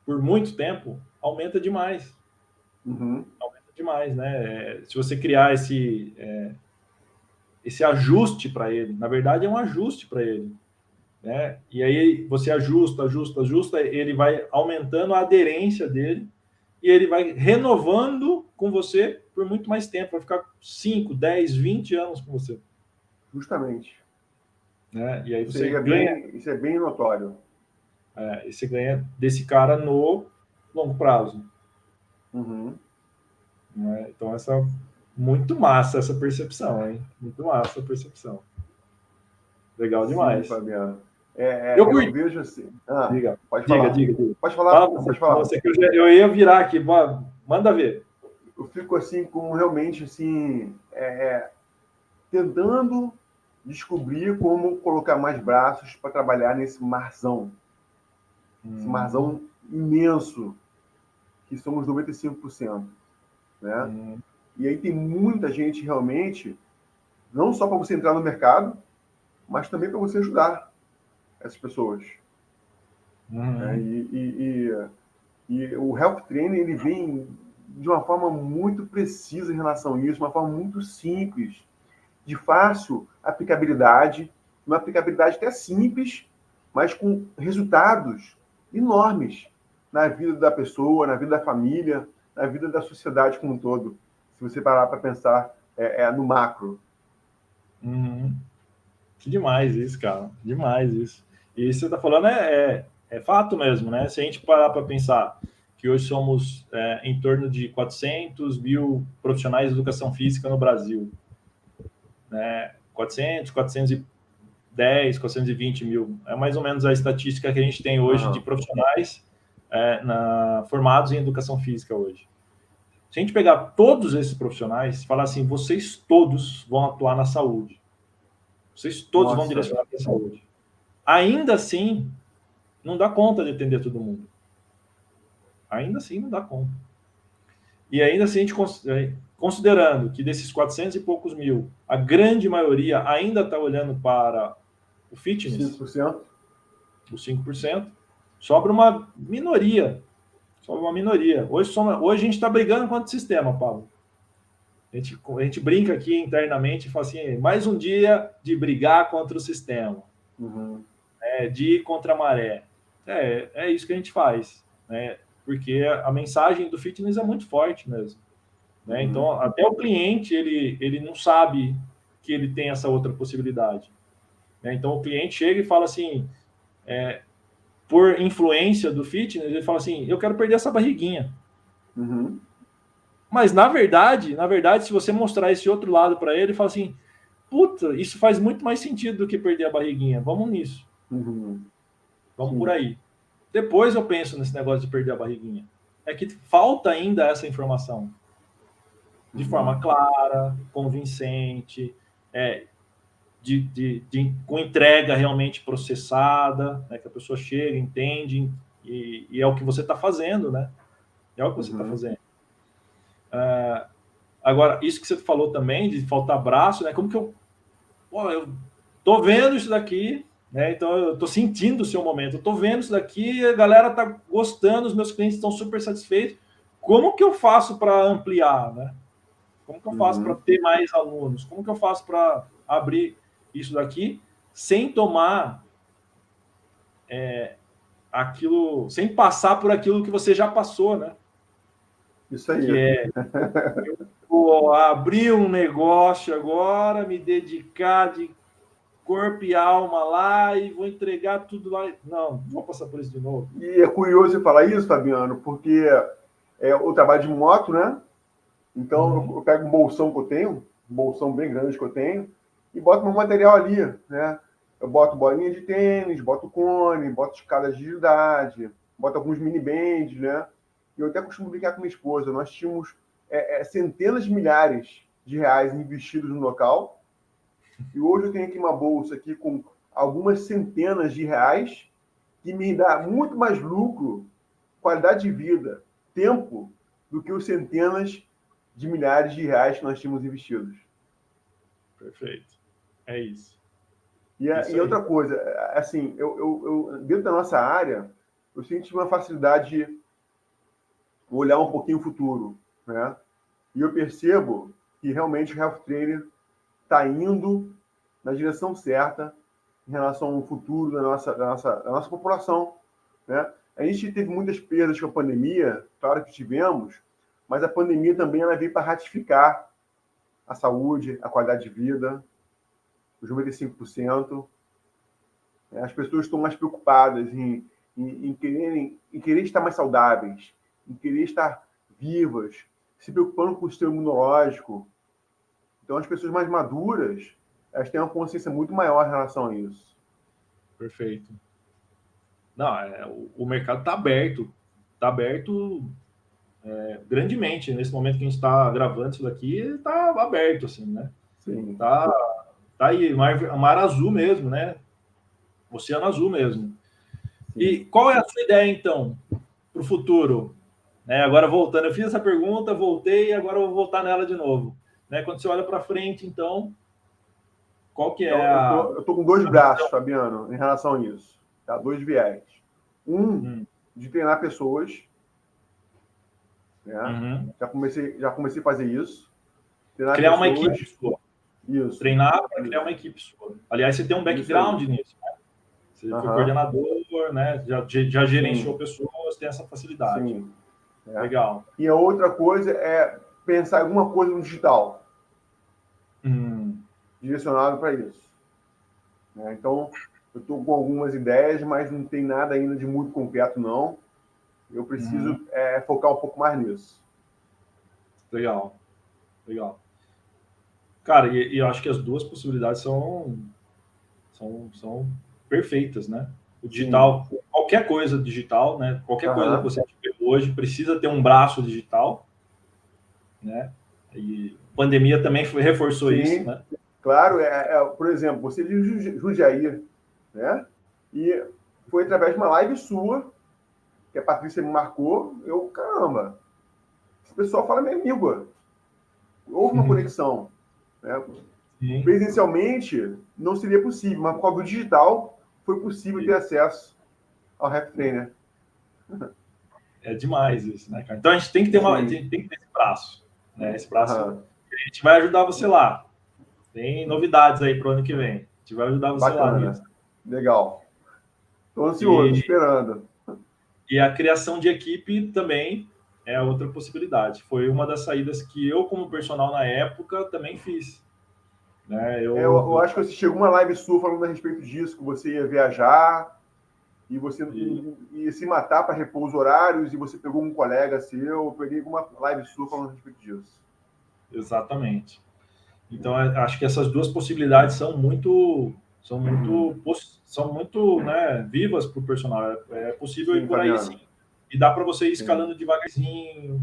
por muito tempo aumenta demais. Uhum. Aumenta demais, né? Se você criar esse ajuste para ele, na verdade é um ajuste para ele, né? E aí você ajusta, ele vai aumentando a aderência dele e ele vai renovando com você por muito mais tempo, vai ficar 5, 10, 20 anos com você, Justamente. né? E aí Isso aí você ganha, isso é bem notório. você ganha desse cara no longo prazo, Uhum. né? Então essa muito massa essa percepção, hein? Muito massa a percepção. Legal Sim, demais. Fabiano. Eu Eu curti. vejo assim. Ah, Diga, pode diga, falar. diga, diga. Pode falar. Fala você, Pode falar. que eu ia virar aqui. Manda ver. Eu fico assim com realmente assim tentando descobrir como colocar mais braços para trabalhar nesse marzão, esse Hum, marzão imenso que somos 95%, né? hum, E aí tem muita gente realmente, não só para você entrar no mercado, mas também para você ajudar essas pessoas. Né? hum, E o health training ele vem de uma forma muito precisa em relação a isso, uma forma muito simples, de fácil aplicabilidade, uma aplicabilidade até simples, mas com resultados enormes na vida da pessoa, na vida da família, na vida da sociedade como um todo. Se você parar para pensar no macro. hum. Que demais isso, cara. Demais isso. E isso que você está falando é fato mesmo, né? Se a gente parar para pensar que hoje somos em torno de 400 mil profissionais de educação física no Brasil, né? 420 mil. É mais ou menos a estatística que a gente tem hoje de Uhum. profissionais formados em educação física hoje. Se a gente pegar todos esses profissionais e falar assim, vocês todos vão atuar na saúde, vocês todos vão Nossa, direcionar para a saúde. Ainda assim, não dá conta de atender todo mundo. Ainda assim, não dá conta. E ainda assim, a gente considerando que desses 400 e poucos mil, a grande maioria ainda está olhando para o fitness, 5%. os 5%, sobra uma minoria. Sobra uma minoria. Hoje a gente está brigando contra o sistema, Paulo. A gente brinca aqui internamente e fala assim: mais um dia de brigar contra o sistema, Uhum. de ir contra a maré. É isso que a gente faz, né? Porque a mensagem do fitness é muito forte mesmo. Né? Uhum. Então, até o cliente ele não sabe que ele tem essa outra possibilidade. né? Então, o cliente chega e fala assim, por influência do fitness, ele fala assim, eu quero perder essa barriguinha. Uhum. Mas, na verdade, se você mostrar esse outro lado para ele, ele fala assim, puta, isso faz muito mais sentido do que perder a barriguinha. Vamos nisso. Uhum. Vamos por Sim. aí. Depois eu penso nesse negócio de perder a barriguinha. É que falta ainda essa informação de forma clara, convincente, com entrega realmente processada, né, que a pessoa chega, entende, e é o que você está fazendo, né? É o que você está Uhum. fazendo. Agora, isso que você falou também, de faltar braço, né? Como que eu tô vendo isso daqui, né? Então eu tô sentindo o seu momento, eu tô vendo isso daqui, a galera tá gostando, os meus clientes estão super satisfeitos. Como que eu faço para ampliar, né? Como que eu faço para Uhum. ter mais alunos? Como que eu faço para abrir isso daqui sem tomar aquilo, sem passar por aquilo que você já passou, né? Isso aí. Que é vou abrir um negócio agora, me dedicar de corpo e alma lá e vou entregar tudo lá. Não vou passar por isso de novo. E é curioso você falar isso, Fabiano, porque eu trabalho de moto, né? Então eu pego um bolsão que eu tenho, um bolsão bem grande que eu tenho, e boto meu material ali, né? Eu boto bolinha de tênis, boto cone, boto escada de agilidade, boto alguns mini bands, né? E eu até costumo brincar com minha esposa. Nós tínhamos centenas de milhares de reais investidos no local, e hoje eu tenho aqui uma bolsa aqui com algumas centenas de reais que me dá muito mais lucro, qualidade de vida, tempo, do que os centenas de milhares de reais que nós tínhamos investidos. Perfeito. É isso. E Isso aí. outra coisa, assim, dentro da nossa área, eu senti uma facilidade de olhar um pouquinho o futuro, né? E eu percebo que realmente o Health Trainer está indo na direção certa em relação ao futuro da nossa população, né? A gente teve muitas perdas com a pandemia, claro que tivemos, mas a pandemia também ela veio para ratificar a saúde, a qualidade de vida, os 95%. As pessoas estão mais preocupadas em querer estar mais saudáveis, em querer estar vivas, se preocupando com o sistema imunológico. Então, as pessoas mais maduras, elas têm uma consciência muito maior em relação a isso. Perfeito. Não, o mercado está aberto grandemente. Nesse momento que a gente está gravando isso daqui, está aberto, assim, né? Sim. Tá, tá aí, mar azul mesmo, né? Oceano azul mesmo. E Sim. qual é a sua ideia, então, para o futuro? Agora voltando, eu fiz essa pergunta, voltei e agora eu vou voltar nela de novo. Quando você olha para frente, então, qual que é Então, eu tô com dois a braços, visão? Fabiano, em relação a isso. Tá? Dois viés. Um, de treinar pessoas, né? Uhum. Já comecei a fazer isso. Treinar Criar uma equipe pessoas, sua. isso, Treinar para criar uma isso, equipe sua. Aliás, você tem um isso aí. background nisso, né? Você foi Aham, coordenador, né? Já gerenciou sim, pessoas, tem essa facilidade. sim. É. Legal. E a outra coisa é pensar em alguma coisa no digital, Hum, direcionado para isso. Né? Então, eu estou com algumas ideias, mas não tem nada ainda de muito concreto, não. Eu uhum. preciso focar um pouco mais nisso. Legal, legal. Cara, e eu acho que as duas possibilidades são perfeitas, né? O Sim. digital, qualquer coisa digital, né? Qualquer coisa que Aham. você tiver hoje precisa ter um braço digital, né? E a pandemia também reforçou isso, Sim. né? Claro, por exemplo, você é de Jundiaí, né? E foi através de uma live sua, que a Patrícia me marcou, caramba, esse pessoal fala minha língua. Houve uma conexão, né? Sim, Presencialmente não seria possível, mas por causa do digital foi possível ter acesso ao Rap Trainer. é demais isso, né, cara? Então a gente tem que ter Sim. tem que ter esse braço, né? Esse braço, Aham. a gente vai ajudar você lá. Tem novidades aí pro ano que vem. A gente vai ajudar você lá nisso. Bacana. Legal. Estou ansioso, E, esperando. e a criação de equipe também é outra possibilidade. Foi uma das saídas que eu, como personal na época, também fiz. né? Eu acho que você chegou uma live sua falando a respeito disso, que você ia viajar e você ia se matar para repor os horários, e você pegou um colega seu, eu peguei uma live sua falando a respeito disso. Exatamente. Então, acho que essas duas possibilidades são muito, né, vivas para o personal. É possível ir Sim, por aí, sim. Fabiano. E dá para você ir escalando Sim.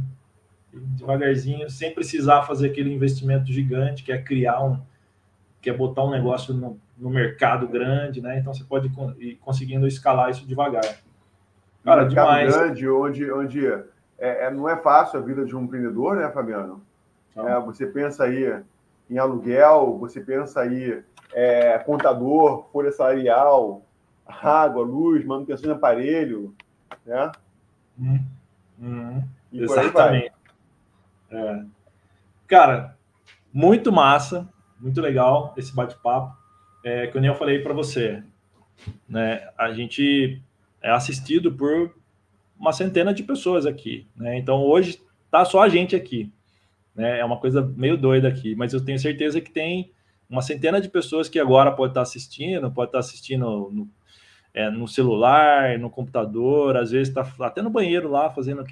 devagarzinho, sem precisar fazer aquele investimento gigante, que é botar um negócio no mercado grande, né? Então, você pode ir conseguindo escalar isso devagar. Um Cara, mercado demais. grande, onde não é fácil a vida de um empreendedor, né, Fabiano? Então, Você pensa aí em aluguel, você pensa aí contador, folha salarial, água, luz, manutenção de aparelho, né? E por aí vai. exatamente. É. Cara, muito massa, muito legal esse bate-papo. Que nem eu falei para você, né? A gente é assistido por uma centena de pessoas aqui, né? Então hoje tá só a gente aqui, né? É uma coisa meio doida aqui, mas eu tenho certeza que tem uma centena de pessoas que agora pode estar assistindo no celular, no computador, às vezes está até no banheiro lá fazendo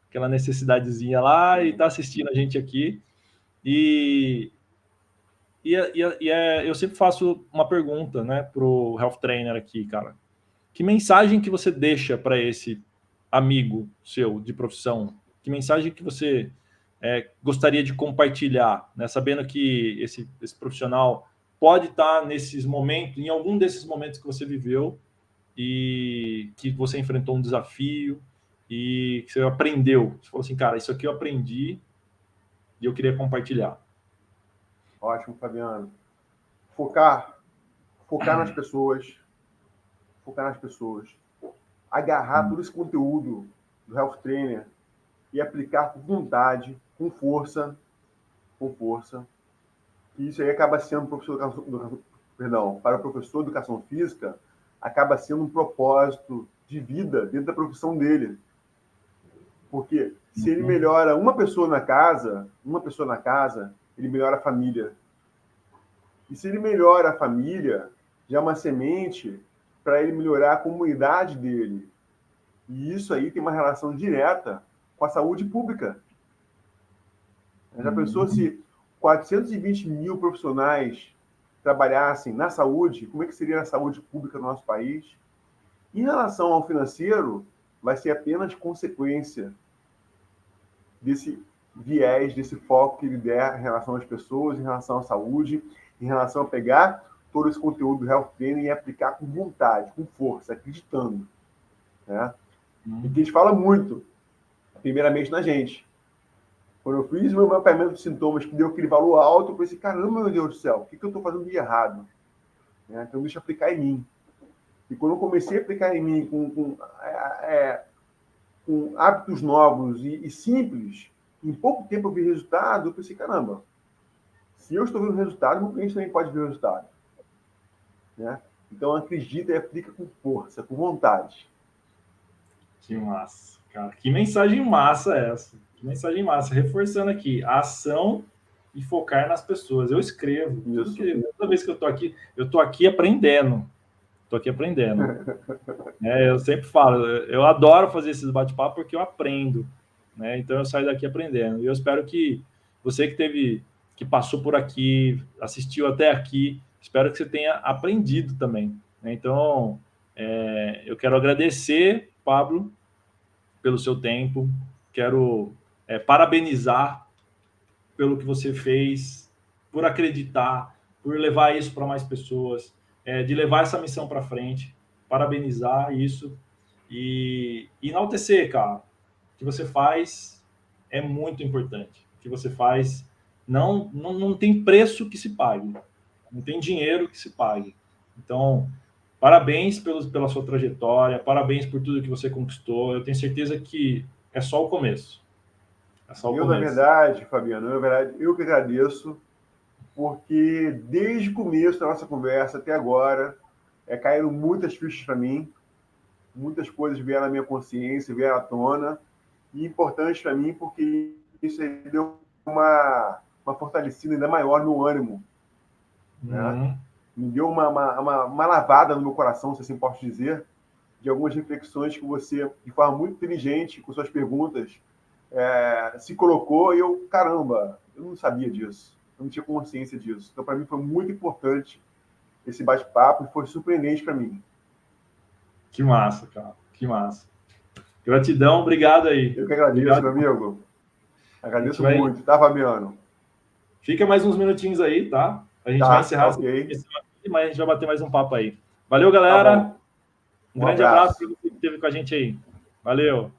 aquela necessidadezinha lá e está assistindo a gente aqui. E, eu sempre faço uma pergunta, né, pro health trainer aqui, cara. Que mensagem que você deixa para esse amigo seu de profissão? Que mensagem que você gostaria de compartilhar, né? Sabendo que esse profissional pode estar nesses momentos, em algum desses momentos que você viveu e que você enfrentou um desafio e que você aprendeu. Você falou assim, cara, isso aqui eu aprendi e eu queria compartilhar. Ótimo, Fabiano. Focar nas pessoas, focar nas pessoas, agarrar todo esse conteúdo do Health Trainer e aplicar com vontade, com força. E isso aí acaba sendo para o professor de educação física, acaba sendo um propósito de vida dentro da profissão dele. Porque se ele melhora uma pessoa na casa, ele melhora a família. E se ele melhora a família, já é uma semente para ele melhorar a comunidade dele. E isso aí tem uma relação direta com a saúde pública. Já pensou se 420 mil profissionais trabalhassem na saúde, como é que seria a saúde pública no nosso país? Em relação ao financeiro, vai ser apenas consequência desse viés, desse foco que ele der em relação às pessoas, em relação à saúde, em relação a pegar todo esse conteúdo do Health Training e aplicar com vontade, com força, acreditando. Né? E que a gente fala muito, primeiramente na gente. Quando eu fiz o meu mapeamento de sintomas, que deu aquele valor alto, eu pensei, caramba, meu Deus do céu, o que eu estou fazendo de errado? Então, deixa eu aplicar em mim. E quando eu comecei a aplicar em mim com hábitos novos e simples, em pouco tempo eu vi resultado, eu pensei, caramba, se eu estou vendo resultado, meu cliente também pode ver o resultado. Né? Então, acredita e aplica com força, com vontade. Que massa, cara. Que mensagem massa é essa? Que mensagem massa. Reforçando aqui, a ação e focar nas pessoas. Eu escrevo. Toda vez que eu tô aqui aprendendo. Tô aqui aprendendo. Eu sempre falo, eu adoro fazer esses bate-papos porque eu aprendo. Né? Então eu saio daqui aprendendo. E eu espero que você que passou por aqui, assistiu até aqui, espero que você tenha aprendido também. Né? Então, eu quero agradecer, Pablo, pelo seu tempo. Quero parabenizar pelo que você fez, por acreditar, por levar isso para mais pessoas, de levar essa missão para frente. Parabenizar isso e enaltecer, cara. O que você faz é muito importante. O que você faz não tem preço que se pague, não tem dinheiro que se pague. Então, parabéns pela sua trajetória, parabéns por tudo que você conquistou. Eu tenho certeza que é só o começo. É só o Na começo. verdade, Fabiano, na verdade, eu que agradeço, porque desde o começo da nossa conversa até agora, caíram muitas fichas para mim, muitas coisas vieram à minha consciência, vieram à tona, e importante para mim porque isso aí deu uma fortalecida ainda maior no ânimo né? Me deu uma lavada no meu coração, se assim posso dizer, de algumas reflexões que você, de forma muito inteligente, com suas perguntas, se colocou, e eu, caramba, eu não sabia disso, eu não tinha consciência disso. Então, para mim, foi muito importante esse bate-papo e foi surpreendente para mim. Que massa, cara, que massa. Gratidão, obrigado aí. Eu que agradeço, obrigado. meu amigo. Agradeço vai... muito, tá, Fabiano? Fica mais uns minutinhos aí, tá? A gente Tá, vai encerrar ok. mas a gente vai bater mais um papo aí. Valeu, Tá galera. bom. Um grande abraço para você que esteve com a gente aí. Valeu.